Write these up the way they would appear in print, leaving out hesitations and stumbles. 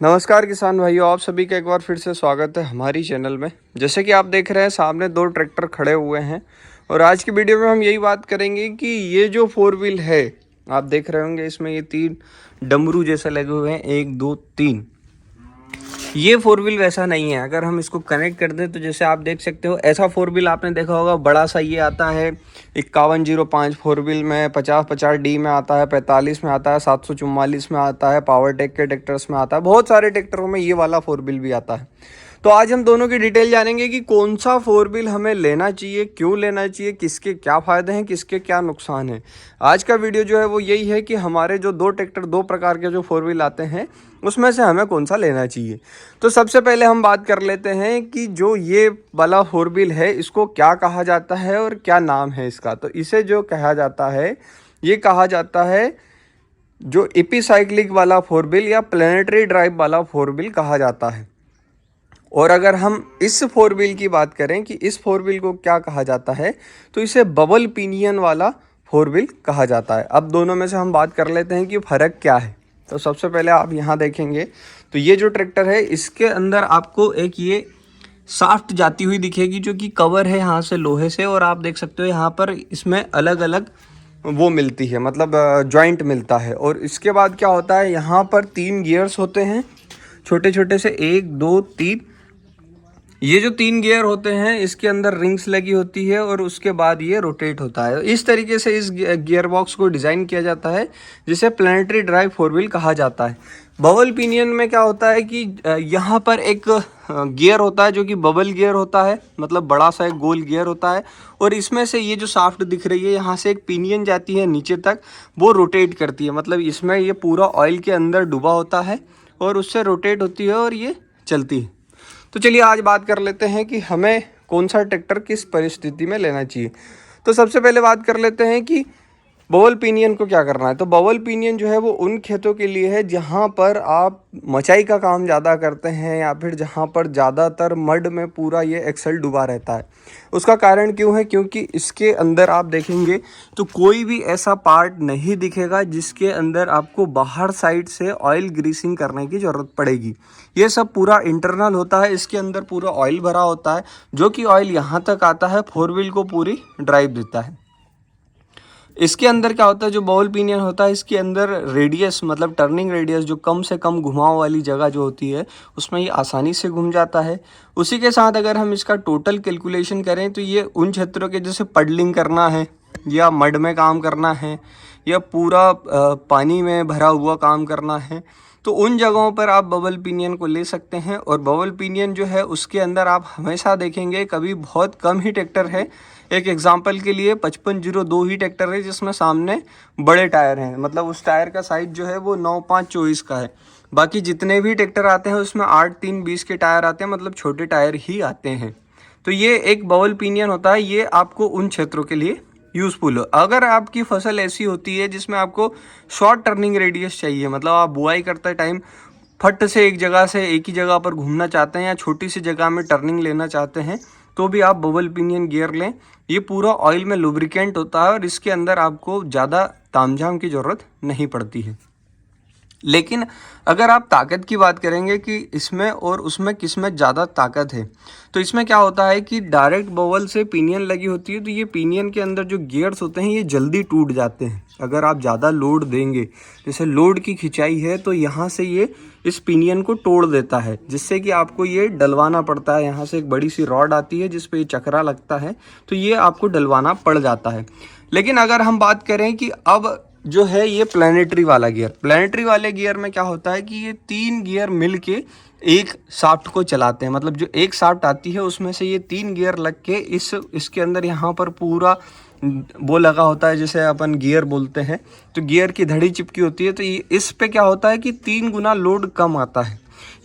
नमस्कार किसान भाइयों, आप सभी का एक बार फिर से स्वागत है हमारी चैनल में। जैसे कि आप देख रहे हैं सामने दो ट्रैक्टर खड़े हुए हैं और आज की वीडियो में हम यही बात करेंगे कि ये जो फोर व्हील है, आप देख रहे होंगे इसमें ये तीन डमरू जैसे लगे हुए हैं, एक दो तीन। ये फोर व्हील वैसा नहीं है। अगर हम इसको कनेक्ट कर दें तो जैसे आप देख सकते हो, ऐसा फोर व्हील आपने देखा होगा बड़ा सा ये आता है 5105 फोर व्हील में, 5050D में आता है, 45 में आता है, 744 में आता है, पावरटेक के ट्रैक्टर्स में आता है, बहुत सारे ट्रैक्टरों में ये वाला फोर व्हील भी आता है। तो आज हम दोनों की डिटेल जानेंगे कि कौन सा फोर व्हील हमें लेना चाहिए, क्यों लेना चाहिए, किसके क्या फ़ायदे हैं, किसके क्या नुकसान हैं। आज का वीडियो जो है वो यही है कि हमारे जो दो ट्रैक्टर, दो प्रकार के जो फोर व्हील आते हैं, उसमें से हमें कौन सा लेना चाहिए। तो सबसे पहले हम बात कर लेते हैं कि जो ये वाला फोर व्हील है इसको क्या कहा जाता है और क्या नाम है इसका। तो इसे जो कहा जाता है, ये कहा जाता है जो एपिसाइक्लिक वाला फोर व्हील या प्लैनेटरी ड्राइव वाला फोर व्हील कहा जाता है। और अगर हम इस फोर व्हील की बात करें कि इस फोर व्हील को क्या कहा जाता है, तो इसे बबल पिनियन वाला फोर व्हील कहा जाता है। अब दोनों में से हम बात कर लेते हैं कि फ़र्क क्या है। तो सबसे पहले आप यहाँ देखेंगे तो ये जो ट्रैक्टर है इसके अंदर आपको एक ये शाफ्ट जाती हुई दिखेगी जो कि कवर है यहाँ से लोहे से, और आप देख सकते हो यहाँ पर इसमें अलग अलग वो मिलती है, मतलब जॉइंट मिलता है। और इसके बाद क्या होता है, यहाँ पर तीन गियर्स होते हैं छोटे छोटे से, एक दो तीन। ये जो तीन गियर होते हैं इसके अंदर रिंग्स लगी होती है और उसके बाद ये रोटेट होता है। इस तरीके से इस गियर बॉक्स को डिज़ाइन किया जाता है जिसे प्लैनेटरी ड्राइव फोर व्हील कहा जाता है। बबल पिनियन में क्या होता है कि यहाँ पर एक गियर होता है जो कि बबल गियर होता है, मतलब बड़ा सा एक गोल गियर होता है, और इसमें से ये जो शाफ्ट दिख रही है यहाँ से एक पिनियन जाती है नीचे तक, वो रोटेट करती है। मतलब इसमें ये पूरा ऑयल के अंदर डूबा होता है और उससे रोटेट होती है और ये चलती है। तो चलिए आज बात कर लेते हैं कि हमें कौन सा ट्रैक्टर किस परिस्थिति में लेना चाहिए। तो सबसे पहले बात कर लेते हैं कि बबल पिनियन को क्या करना है। तो बबल पिनियन जो है वो उन खेतों के लिए है जहाँ पर आप मचाई का काम ज़्यादा करते हैं या फिर जहाँ पर ज़्यादातर मड में पूरा ये एक्सल डूबा रहता है। उसका कारण क्यों है, क्योंकि इसके अंदर आप देखेंगे तो कोई भी ऐसा पार्ट नहीं दिखेगा जिसके अंदर आपको बाहर साइड से ऑयल ग्रीसिंग करने की ज़रूरत पड़ेगी। ये सब पूरा इंटरनल होता है, इसके अंदर पूरा ऑयल भरा होता है जो कि ऑयल यहाँ तक आता है, फोर व्हील को पूरी ड्राइव देता है। इसके अंदर क्या होता है, जो बबल पिनियन होता है इसके अंदर रेडियस, मतलब टर्निंग रेडियस जो कम से कम घुमाव वाली जगह जो होती है उसमें ये आसानी से घूम जाता है। उसी के साथ अगर हम इसका टोटल कैलकुलेशन करें तो ये उन क्षेत्रों के जैसे पडलिंग करना है या मड में काम करना है या पूरा पानी में भरा हुआ काम करना है, तो उन जगहों पर आप बबल पिनियन को ले सकते हैं। और बबल पिनियन जो है उसके अंदर आप हमेशा देखेंगे कभी बहुत कम ही ट्रैक्टर है, एक एग्जांपल के लिए 5502 ही ट्रैक्टर है जिसमें सामने बड़े टायर हैं, मतलब उस टायर का साइज जो है वो 9524 का है। बाकी जितने भी ट्रैक्टर आते हैं उसमें 8-3-20 के टायर आते हैं, मतलब छोटे टायर ही आते हैं। तो ये एक बबल पिनियन होता है, ये आपको उन क्षेत्रों के लिए यूज़फुल हो। अगर आपकी फसल ऐसी होती है जिसमें आपको शॉर्ट टर्निंग रेडियस चाहिए, मतलब आप बुआई करते टाइम फट से एक जगह से एक ही जगह पर घूमना चाहते हैं या छोटी सी जगह में टर्निंग लेना चाहते हैं, तो भी आप बबल पिनियन गियर लें। ये पूरा ऑयल में लुब्रिकेंट होता है और इसके अंदर आपको ज़्यादा तामझाम की ज़रूरत नहीं पड़ती है। लेकिन अगर आप ताकत की बात करेंगे कि इसमें और उसमें किस में ज़्यादा ताकत है, तो इसमें क्या होता है कि डायरेक्ट बबल से पिनियन लगी होती है, तो ये पिनियन के अंदर जो गियर्स होते हैं ये जल्दी टूट जाते हैं। अगर आप ज़्यादा लोड देंगे, जैसे लोड की खिंचाई है, तो यहाँ से ये इस पिनियन को तोड़ देता है, जिससे कि आपको ये डलवाना पड़ता है। यहाँ से एक बड़ी सी रॉड आती है जिस पे ये चक्रा लगता है, तो ये आपको डलवाना पड़ जाता है। लेकिन अगर हम बात करें कि अब जो है ये प्लैनेटरी वाला गियर, प्लैनेटरी वाले गियर में क्या होता है कि ये तीन गियर मिल के एक शाफ्ट को चलाते हैं। मतलब जो एक शाफ्ट आती है उसमें से ये तीन गियर लग के इसके अंदर यहाँ पर पूरा वो लगा होता है, जैसे अपन गियर बोलते हैं, तो गियर की धड़ी चिपकी होती है। तो ये इस पे क्या होता है कि 3 गुना लोड कम आता है।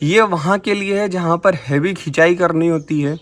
ये वहाँ के लिए है जहाँ पर हैवी खिंचाई करनी होती है,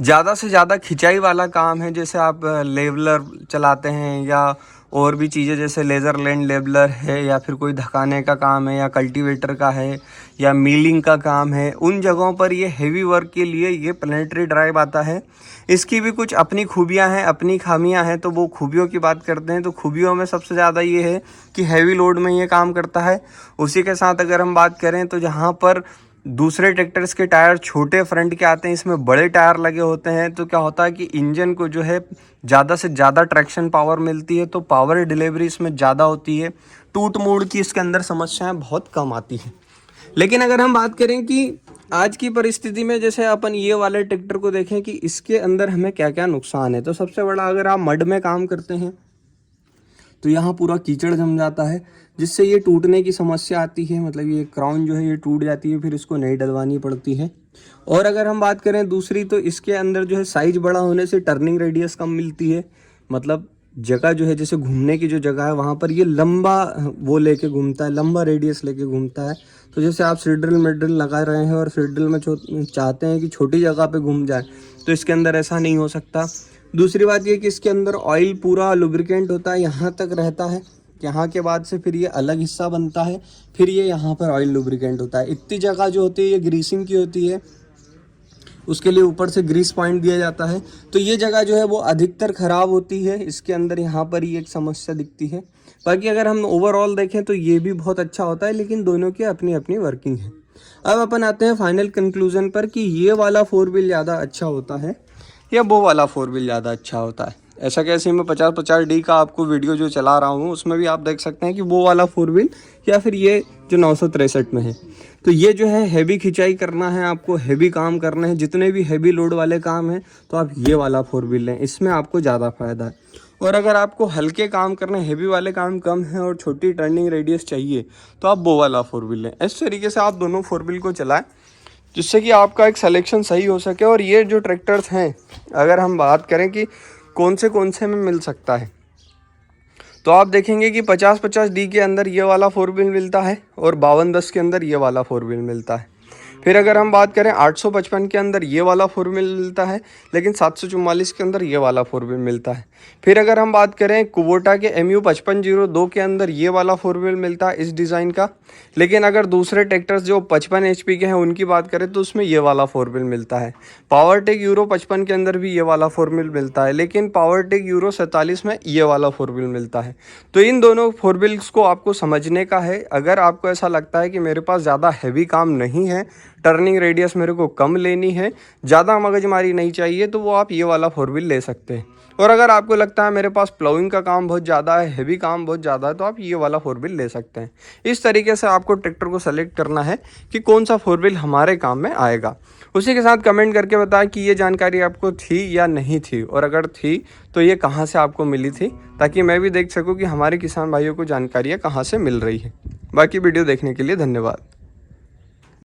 ज़्यादा से ज़्यादा खिंचाई वाला काम है, जैसे आप लेवलर चलाते हैं या और भी चीज़ें जैसे लेज़र लैंड लेबलर है या फिर कोई धकाने का काम है या कल्टीवेटर का है या मीलिंग का काम है, उन जगहों पर ये हेवी वर्क के लिए ये प्लैनेटरी ड्राइव आता है। इसकी भी कुछ अपनी खूबियां हैं, अपनी खामियां हैं। तो वो खूबियों की बात करते हैं तो खूबियों में सबसे ज़्यादा ये है कि हैवी लोड में ये काम करता है। उसी के साथ अगर हम बात करें तो जहाँ पर दूसरे ट्रैक्टर्स के टायर छोटे फ्रंट के आते हैं, इसमें बड़े टायर लगे होते हैं, तो क्या होता है कि इंजन को जो है ज़्यादा से ज़्यादा ट्रैक्शन पावर मिलती है, तो पावर डिलीवरी इसमें ज़्यादा होती है। टूट मूड की इसके अंदर समस्याएं बहुत कम आती हैं। लेकिन अगर हम बात करें कि आज की परिस्थिति में जैसे अपन ये वाले ट्रैक्टर को देखें कि इसके अंदर हमें क्या क्या नुकसान है, तो सबसे बड़ा, अगर आप मड में काम करते हैं तो यहाँ पूरा कीचड़ जम जाता है, जिससे ये टूटने की समस्या आती है। मतलब ये क्राउन जो है ये टूट जाती है, फिर इसको नई डलवानी पड़ती है। और अगर हम बात करें दूसरी, तो इसके अंदर जो है साइज बड़ा होने से टर्निंग रेडियस कम मिलती है। मतलब जगह जो है, जैसे घूमने की जो जगह है वहाँ पर ये लंबा वो लेके घूमता है, लंबा रेडियस लेके घूमता है। तो जैसे आप सीड ड्रिल मिड ड्रिल लगा रहे हैं और सीड ड्रिल में चाहते हैं कि छोटी जगह पे घूम जाए, तो इसके अंदर ऐसा नहीं हो सकता। दूसरी बात ये कि इसके अंदर ऑयल पूरा लुब्रिकेंट होता है, यहाँ तक रहता है। यहाँ के बाद से फिर ये अलग हिस्सा बनता है, फिर ये यहाँ पर ऑयल लुब्रिकेंट होता है। इतनी जगह जो होती है ये ग्रीसिंग की होती है, उसके लिए ऊपर से ग्रीस पॉइंट दिया जाता है। तो ये जगह जो है वो अधिकतर ख़राब होती है। इसके अंदर यहाँ पर ही एक समस्या दिखती है। बाकी अगर हम ओवरऑल देखें तो ये भी बहुत अच्छा होता है, लेकिन दोनों की अपनी अपनी वर्किंग है। अब अपन आते हैं फाइनल कंक्लूजन पर कि ये वाला 4 व्हील ज़्यादा अच्छा होता है या वो वाला 4 व्हील ज़्यादा अच्छा होता है। ऐसा कैसे, मैं 50-50D का आपको वीडियो जो चला रहा हूँ उसमें भी आप देख सकते हैं कि वो वाला 4 व्हील या फिर ये जो 963 में है। तो ये जो है हैवी खिंचाई करना है आपको, हैवी काम करना है, जितने भी हैवी लोड वाले काम हैं तो आप ये वाला 4 व्हील लें, इसमें आपको ज़्यादा फ़ायदा है। और अगर आपको हल्के काम करने, हैवी वाले काम कम है और छोटी टर्निंग रेडियस चाहिए, तो आप वो वाला 4 व्हील लें। इस तरीके से आप दोनों 4 व्हील को चलाएं, जिससे कि आपका एक सिलेक्शन सही हो सके। और ये जो ट्रैक्टर्स हैं, अगर हम बात करें कि कौन से में मिल सकता है, तो आप देखेंगे कि 50-50D के अंदर ये वाला 4 व्हील मिलता है और 5210 के अंदर ये वाला 4 व्हील मिलता है। फिर अगर हम बात करें 855 के अंदर ये वाला 4 व्हील मिलता है, लेकिन 744 के अंदर ये वाला 4 व्हील मिलता है। फिर अगर हम बात करें कुबोटा के MU 5502 के अंदर ये वाला 4 व्हील मिलता है इस डिज़ाइन का। लेकिन अगर दूसरे ट्रैक्टर्स जो 55 HP के हैं उनकी बात करें तो उसमें ये वाला 4 व्हील मिलता है। पावरटेक यूरो 55 के अंदर भी ये वाला 4 व्हील मिलता है, लेकिन पावरटेक यूरो 47 में ये वाला 4 व्हील मिलता है। तो इन दोनों 4 व्हील्स को आपको समझने का है। अगर आपको ऐसा लगता है कि मेरे पास ज़्यादा हैवी काम नहीं है, टर्निंग रेडियस मेरे को कम लेनी है, ज़्यादा मगजमारी नहीं चाहिए, तो वो आप ये वाला 4 व्हील ले सकते हैं। और अगर आपको लगता है मेरे पास प्लाउइंग का काम बहुत ज़्यादा है, हैवी काम बहुत ज़्यादा है, तो आप ये वाला 4 व्हील ले सकते हैं। इस तरीके से आपको ट्रैक्टर को सेलेक्ट करना है कि कौन सा 4 व्हील हमारे काम में आएगा। उसी के साथ कमेंट करके बताएं कि ये जानकारी आपको थी या नहीं थी, और अगर थी तो ये कहाँ से आपको मिली थी, ताकि मैं भी देख सकूँ कि हमारे किसान भाइयों को जानकारियाँ कहाँ से मिल रही है। बाकी वीडियो देखने के लिए धन्यवाद।